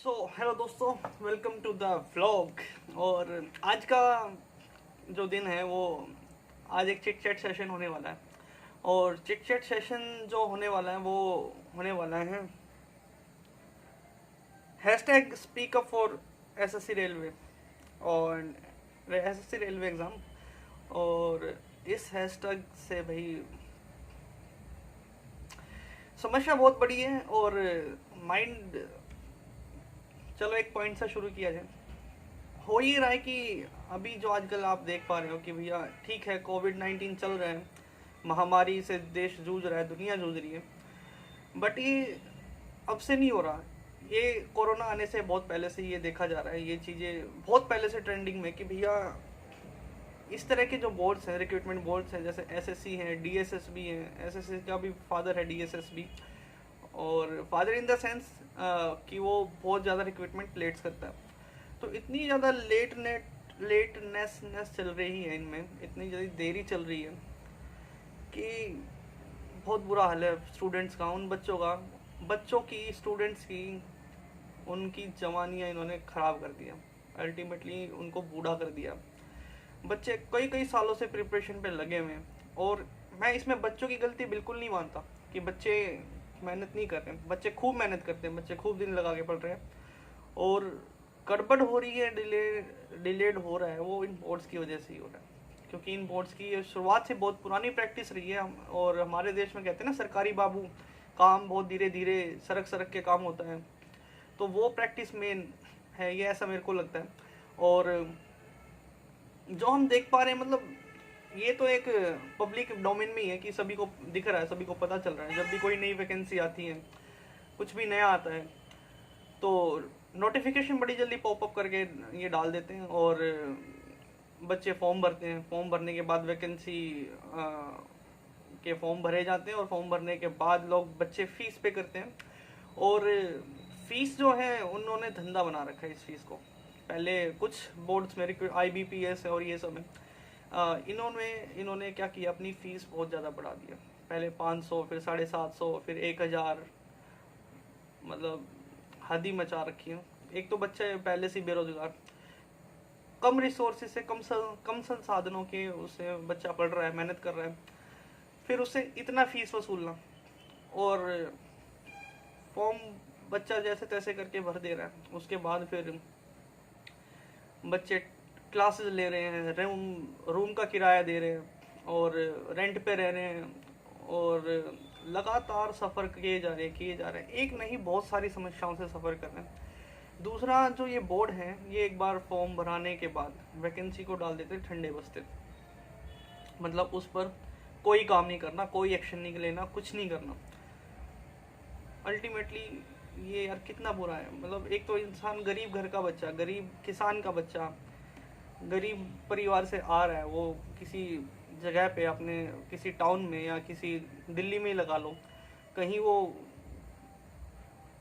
Hello दोस्तों, welcome to the vlog. और आज का जो दिन है वो आज एक चिट चैट सेशन होने वाला है। और चिट चैट सेशन जो होने वाला है वो होने वाला है hashtag speak up for SSC railway और एसएससी रेलवे एग्ज़ाम। और इस हैशटैग से भाई समस्या बहुत बड़ी है। और माइंड, चलो एक पॉइंट से शुरू किया जाए। हो ये रहा है कि अभी जो आजकल आप देख पा रहे हो कि भैया ठीक है, कोविड-19 चल रहा है, महामारी से देश जूझ रहा है, दुनिया जूझ रही है, बट ये अब से नहीं हो रहा। ये कोरोना आने से बहुत पहले से ये देखा जा रहा है, ये चीज़ें बहुत पहले से ट्रेंडिंग में कि भैया इस तरह के जो बोर्ड्स हैं, रिक्रूटमेंट बोर्ड्स हैं, जैसे एसएससी हैं, डीएसएसबी हैं। एसएससी का भी फादर है डीएसएसबी, और फादर इन द सेंस कि वो बहुत ज़्यादा रिक्रूटमेंट प्लेट्स करता है। तो इतनी ज़्यादा लेटनेस चल रही है इनमें, इतनी ज़्यादा देरी चल रही है कि बहुत बुरा हाल है स्टूडेंट्स का, उन बच्चों की, स्टूडेंट्स की, उनकी जवानियाँ इन्होंने ख़राब कर दिया। अल्टीमेटली उनको बूढ़ा कर दिया। बच्चे कई कई सालों से प्रिपरेशन पे लगे हुए हैं। और मैं इसमें बच्चों की गलती बिल्कुल नहीं मानता कि बच्चे मेहनत नहीं कर रहे हैं। बच्चे खूब मेहनत करते हैं, बच्चे खूब दिन लगा के पढ़ रहे हैं। और गड़बड़ हो रही है, डिलेड हो रहा है, वो इन बोर्ड्स की वजह से ही हो रहा है। क्योंकि इन बोर्ड्स की शुरुआत से बहुत पुरानी प्रैक्टिस रही है। और हमारे देश में कहते हैं ना, सरकारी बाबू, काम बहुत धीरे धीरे सरक सरक के काम होता है। तो वो प्रैक्टिस मेन है, ये ऐसा मेरे को लगता है। और जो हम देख पा रहे हैं, मतलब ये तो एक पब्लिक डोमेन में ही है कि सभी को दिख रहा है, सभी को पता चल रहा है। जब भी कोई नई वैकेंसी आती है, कुछ भी नया आता है, तो नोटिफिकेशन बड़ी जल्दी पॉपअप करके ये डाल देते हैं और बच्चे फॉर्म भरते हैं। फॉर्म भरने के बाद वैकेंसी के फॉर्म भरे जाते हैं, और फॉर्म भरने के बाद लोग बच्चे फीस पे करते हैं। और फीस जो है, उन्होंने धंधा बना रखा है इस फीस को। पहले कुछ बोर्ड्स में, IBPS और ये सब है, इन्होंने क्या किया, अपनी फ़ीस बहुत ज़्यादा बढ़ा दिया। पहले 500, फिर 750, फिर 1000, मतलब हद ही मचा रखी है। एक तो बच्चे पहले से बेरोजगार, कम रिसोर्सेज से, कम संसाधनों के उससे बच्चा पढ़ रहा है, मेहनत कर रहा है, फिर उससे इतना फीस वसूलना। और फॉर्म बच्चा जैसे तैसे करके भर दे रहा है। उसके बाद फिर बच्चे क्लासेस ले रहे हैं, रूम का किराया दे रहे हैं, और रेंट पे रह रहे हैं, और लगातार सफ़र किए जा रहे हैं। एक नहीं, बहुत सारी समस्याओं से सफ़र कर रहे हैं। दूसरा, जो ये बोर्ड है, ये एक बार फॉर्म भराने के बाद वैकेंसी को डाल देते ठंडे बस्ते। मतलब उस पर कोई काम नहीं करना, कोई एक्शन नहीं लेना, कुछ नहीं करना। अल्टीमेटली ये यार कितना बुरा है। मतलब एक तो इंसान, गरीब घर का बच्चा, गरीब किसान का बच्चा, गरीब परिवार से आ रहा है, वो किसी जगह पे, अपने किसी टाउन में या किसी दिल्ली में ही लगा लो, कहीं वो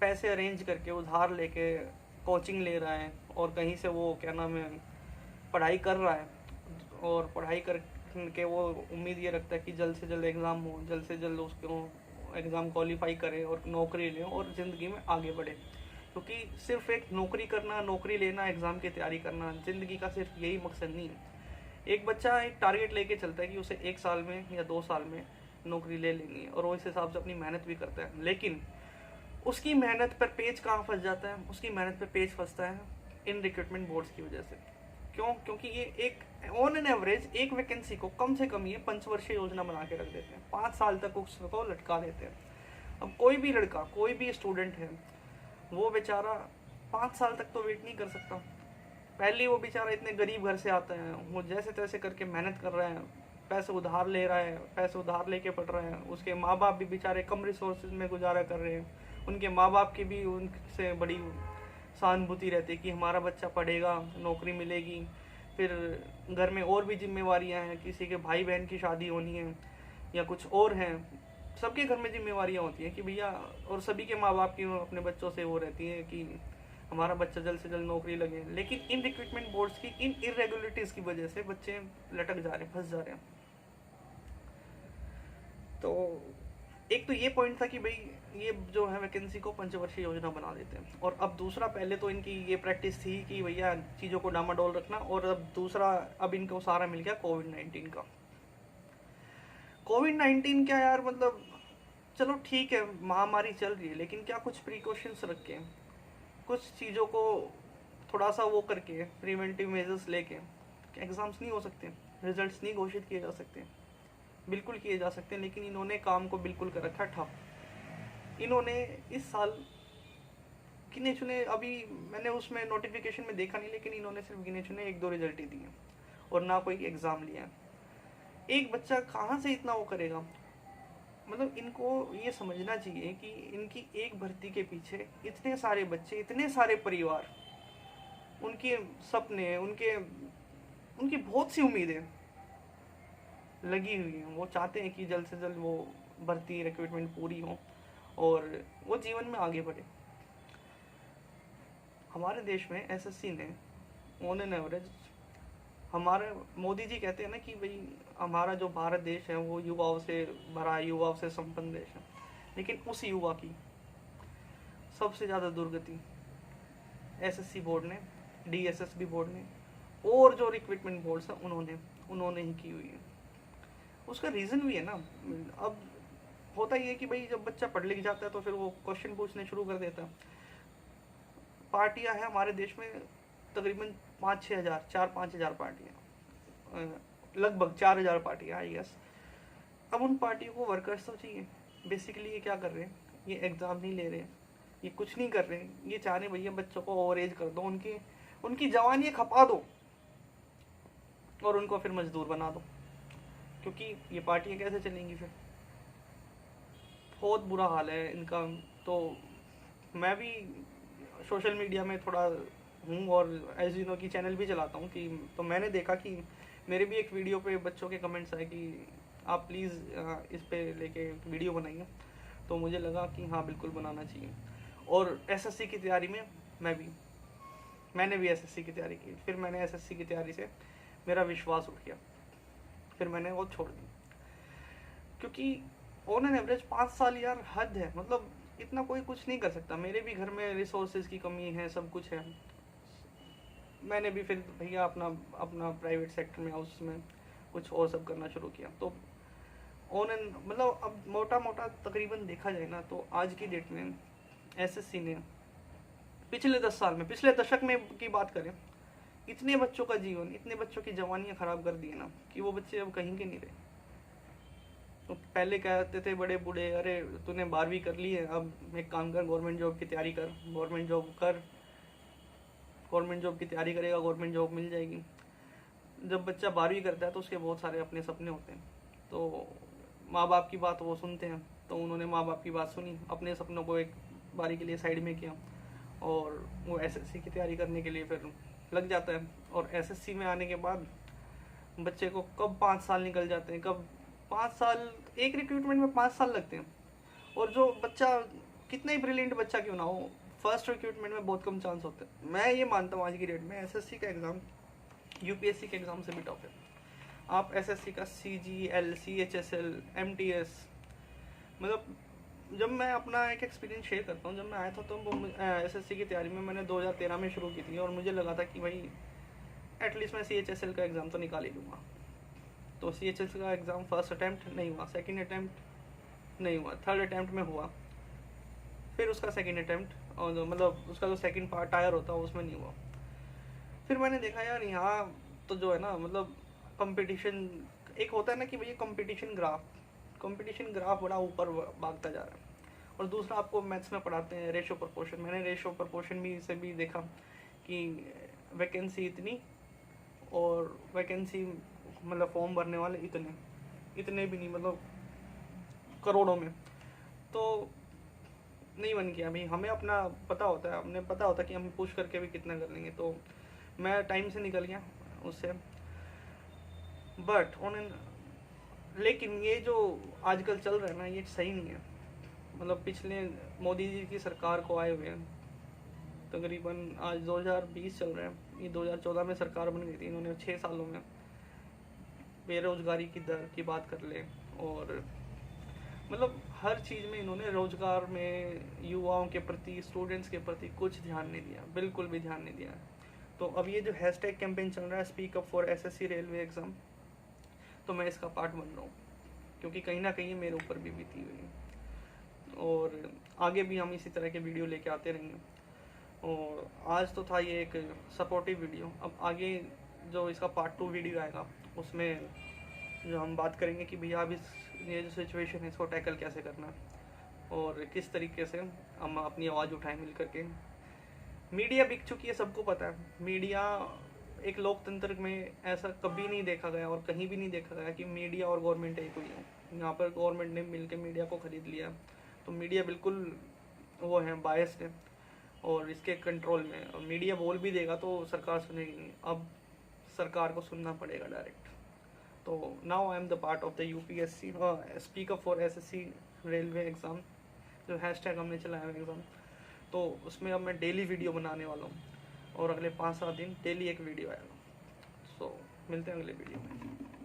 पैसे अरेंज करके उधार लेके कोचिंग ले रहा है, और कहीं से वो क्या नाम है, पढ़ाई कर रहा है। और पढ़ाई करके वो उम्मीद ये रखता है कि जल्द से जल्द एग्ज़ाम हो, जल्द से जल्द उसको एग्ज़ाम क्वालिफाई करे और नौकरी ले और ज़िंदगी में आगे बढ़े। क्योंकि सिर्फ एक नौकरी करना, नौकरी लेना, एग्ज़ाम की तैयारी करना ज़िंदगी का सिर्फ यही मकसद नहीं है। एक बच्चा एक टारगेट लेके चलता है कि उसे 1 साल में या 2 साल में नौकरी ले लेनी है, और वो इस हिसाब से अपनी मेहनत भी करता है। लेकिन उसकी मेहनत पर पेच कहाँ फंस जाता है? उसकी मेहनत पर पेच फंसता है इन रिक्रूटमेंट बोर्ड्स की वजह से। क्यों? क्योंकि ये एक ऑन एन एवरेज एक वैकेंसी को कम से कम ये 5 वर्षीय योजना बना के रख देते हैं। 5 साल तक उसको लटका देते हैं। अब कोई भी लड़का, कोई भी स्टूडेंट है, वो बेचारा 5 साल तक तो वेट नहीं कर सकता। पहले वो बेचारा इतने गरीब घर से आता है, वो जैसे तैसे करके मेहनत कर रहा है, पैसे उधार ले रहा है, पैसे उधार लेके पढ़ रहा है। उसके माँ बाप भी बेचारे कम रिसोर्सेज में गुजारा कर रहे हैं। उनके माँ बाप की भी उनसे बड़ी सहानुभूति रहती है कि हमारा बच्चा पढ़ेगा, नौकरी मिलेगी। फिर घर में और भी जिम्मेवारियां हैं, किसी के भाई बहन की शादी होनी है या कुछ और हैं। सबके घर में जिम्मेवारियां होती हैं कि भैया, और सभी के माँ बाप की अपने बच्चों से वो रहती है कि हमारा बच्चा जल्द से जल्द नौकरी लगे। लेकिन इन रिक्रूटमेंट बोर्ड्स की इन इरेगुलरिटीज़ की वजह से बच्चे लटक जा रहे हैं, फंस जा रहे हैं। तो एक तो ये पॉइंट था कि भाई ये जो है वैकेंसी को पंचवर्षीय योजना बना देते हैं, और अब दूसरा, पहले तो इनकी ये प्रैक्टिस थी कि भैया चीज़ों को डामाडोल रखना, और अब दूसरा अब इनको सहारा मिल गया कोविड-19 का। कोविड-19 क्या यार, मतलब चलो ठीक है महामारी चल रही है, लेकिन क्या कुछ प्रिकॉशंस रख के, कुछ चीज़ों को थोड़ा सा वो करके, प्रिवेंटिव मेजर्स लेके एग्ज़ाम्स नहीं हो सकते, रिजल्ट्स नहीं घोषित किए जा सकते? बिल्कुल किए जा सकते हैं, लेकिन इन्होंने काम को बिल्कुल कर रखा ठप। इन्होंने इस साल गिने चुने, अभी मैंने उसमें नोटिफिकेशन में देखा नहीं, लेकिन इन्होंने सिर्फ गिने चुने 1-2 रिजल्ट ही दिए और ना कोई एग्ज़ाम लिया। एक बच्चा कहाँ से इतना वो करेगा? मतलब इनको ये समझना चाहिए कि इनकी एक भर्ती के पीछे इतने सारे बच्चे, इतने सारे परिवार, उनके सपने, उनके उनकी बहुत सी उम्मीदें लगी हुई हैं। वो चाहते हैं कि जल्द से जल्द वो भर्ती रिक्रूटमेंट पूरी हो और वो जीवन में आगे बढ़े। हमारे देश में एसएससी ने ऑन एन एवरेज, हमारे मोदी जी कहते हैं ना कि भाई हमारा जो भारत देश है वो युवाओं से भरा, युवाओं से संपन्न देश है, लेकिन उस युवा की सबसे ज़्यादा दुर्गति एसएससी बोर्ड ने, डीएसएसबी बोर्ड ने और जो रिक्रूटमेंट बोर्ड्स हैं उन्होंने ही की हुई है। उसका रीज़न भी है ना, अब होता ही है कि भाई जब बच्चा पढ़ लिख जाता है तो फिर वो क्वेश्चन पूछने शुरू कर देता है। पार्टियां हैं हमारे देश में तकरीबन 5-6 हज़ार, 4-5 हज़ार पार्टियाँ, लगभग 4 हज़ार पार्टियाँ आई गेस। अब उन पार्टियों को वर्कर्स तो चाहिए। बेसिकली ये क्या कर रहे हैं, ये एग्ज़ाम नहीं ले रहे हैं, ये कुछ नहीं कर रहे हैं, ये चाह रहे भैया बच्चों को ओवर एज कर दो, उनकी जवानी खपा दो और उनको फिर मजदूर बना दो, क्योंकि ये पार्टियाँ कैसे चलेंगी फिर? बहुत बुरा हाल है इनका। तो मैं भी सोशल मीडिया में थोड़ा हूँ और एज यू नो की चैनल भी चलाता हूँ, कि तो मैंने देखा कि मेरे भी एक वीडियो पे बच्चों के कमेंट्स आए कि आप प्लीज़ इस पे लेके वीडियो बनाइए। तो मुझे लगा कि हाँ बिल्कुल बनाना चाहिए। और एसएससी की तैयारी में मैंने भी एसएससी की तैयारी की। फिर मैंने एसएससी की तैयारी से मेरा विश्वास उठ गया, फिर मैंने वो छोड़ दी, क्योंकि ऑन एन एवरेज 5 साल यार हद है। मतलब इतना कोई कुछ नहीं कर सकता। मेरे भी घर में रिसोर्सेज की कमी है, सब कुछ है। मैंने भी फिर भैया अपना प्राइवेट सेक्टर में उसमें कुछ और सब करना शुरू किया। तो ऑन एन मतलब अब मोटा मोटा तकरीबन देखा जाए ना, तो आज की डेट में एसएससी ने पिछले 10 साल में, पिछले दशक में की बात करें, इतने बच्चों का जीवन, इतने बच्चों की जवानियाँ ख़राब कर दी है ना कि वो बच्चे अब कहीं के नहीं रहे। तो पहले कहते थे बड़े बूढ़े, अरे तूने 12वीं कर ली है, अब एक काम कर, गवर्नमेंट जॉब की तैयारी कर, गवर्नमेंट जॉब की तैयारी करेगा, गवर्नमेंट जॉब मिल जाएगी। जब बच्चा 12वीं करता है तो उसके बहुत सारे अपने सपने होते हैं, तो माँ बाप की बात वो सुनते हैं। तो उन्होंने माँ बाप की बात सुनी, अपने सपनों को एक बारी के लिए साइड में किया और वो एसएससी की तैयारी करने के लिए फिर लग जाता है। और एसएससी में आने के बाद बच्चे को कब 5 साल निकल जाते हैं, कब 5 साल, एक रिक्रूटमेंट में 5 साल लगते हैं। और जो बच्चा कितना ही ब्रिलियंट बच्चा क्यों ना हो, फर्स्ट रिक्रूटमेंट में बहुत कम चांस होते हैं। मैं ये मानता हूँ आज की डेट में एसएससी का एग्ज़ाम यूपीएससी के एग्ज़ाम से भी टफ है। आप एसएससी का सीजीएल, सीएचएसएल, एमटीएस, मतलब जब मैं अपना एक एक्सपीरियंस शेयर करता हूँ, जब मैं आया था तो एसएससी की तैयारी में मैंने 2013 में शुरू की थी और मुझे लगा था कि भाई एटलीस्ट मैं सीएचएसएल का एग्ज़ाम तो निकाल ही लूँगा। तो सीएचएसएल का एग्ज़ाम फर्स्ट अटैम्प्ट नहीं हुआ, सेकंड अटैम्प्ट नहीं हुआ, थर्ड अटैम्प्ट में हुआ, फिर उसका सेकंड अटैम्प्ट और मतलब उसका जो सेकंड पार्ट टायर होता है उसमें नहीं हुआ। फिर मैंने देखा यार यहाँ तो जो है ना, मतलब कंपटीशन एक होता है ना कि भैया कंपटीशन ग्राफ बड़ा ऊपर भागता जा रहा है। और दूसरा आपको मैथ्स में पढ़ाते हैं रेशो प्रोपोर्शन। मैंने रेशो प्रोपोर्शन से भी देखा कि वैकेंसी इतनी और वैकेंसी मतलब फॉर्म भरने वाले इतने भी नहीं, मतलब करोड़ों में। तो नहीं बन किया भाई, हमें अपना पता होता है, हमें पता होता है कि हम पुश करके भी कितना कर लेंगे। तो मैं टाइम से निकल गया उससे। बट लेकिन ये जो आजकल चल रहा है ना, ये सही नहीं है। मतलब पिछले मोदी जी की सरकार को आए हुए हैं तकरीबन आज 2020 चल रहा है, ये 2014 में सरकार बन गई थी। इन्होंने 6 सालों में बेरोजगारी की दर की बात कर ले और मतलब हर चीज़ में इन्होंने रोजगार में युवाओं के प्रति, स्टूडेंट्स के प्रति कुछ ध्यान नहीं दिया, बिल्कुल भी ध्यान नहीं दिया। तो अब ये जो हैशटैग कैंपेन चल रहा है speak up for SSC railway exam, तो मैं इसका पार्ट बन रहा हूँ, क्योंकि कहीं ना कहीं मेरे ऊपर भी बीती हुई है और आगे भी हम इसी तरह के वीडियो लेके आते रहेंगे। और आज तो था ये एक सपोर्टिव वीडियो, अब आगे जो इसका पार्ट 2 वीडियो आएगा उसमें जो हम बात करेंगे कि भैया अब ये जो सिचुएशन है इसको टैकल कैसे करना है और किस तरीके से हम अपनी आवाज़ उठाएं मिल करके। मीडिया बिक चुकी है, सबको पता है। मीडिया एक लोकतंत्र में ऐसा कभी नहीं देखा गया और कहीं भी नहीं देखा गया कि मीडिया और गवर्नमेंट एक हुई है। यहाँ पर गवर्नमेंट ने मिलकर मीडिया को खरीद लिया, तो मीडिया बिल्कुल वो है, बायस्ड है और इसके कंट्रोल में। और मीडिया बोल भी देगा तो सरकार सुनेगी नहीं, अब सरकार को सुनना पड़ेगा डायरेक्ट। तो now I am the part of the UPSC speak up for SSC railway exam, जो हैशटैग हमने चलाया है एग्ज़ाम, तो उसमें अब मैं डेली वीडियो बनाने वाला हूँ और अगले 5-7 दिन डेली एक वीडियो आएगा। सो मिलते हैं अगले वीडियो में।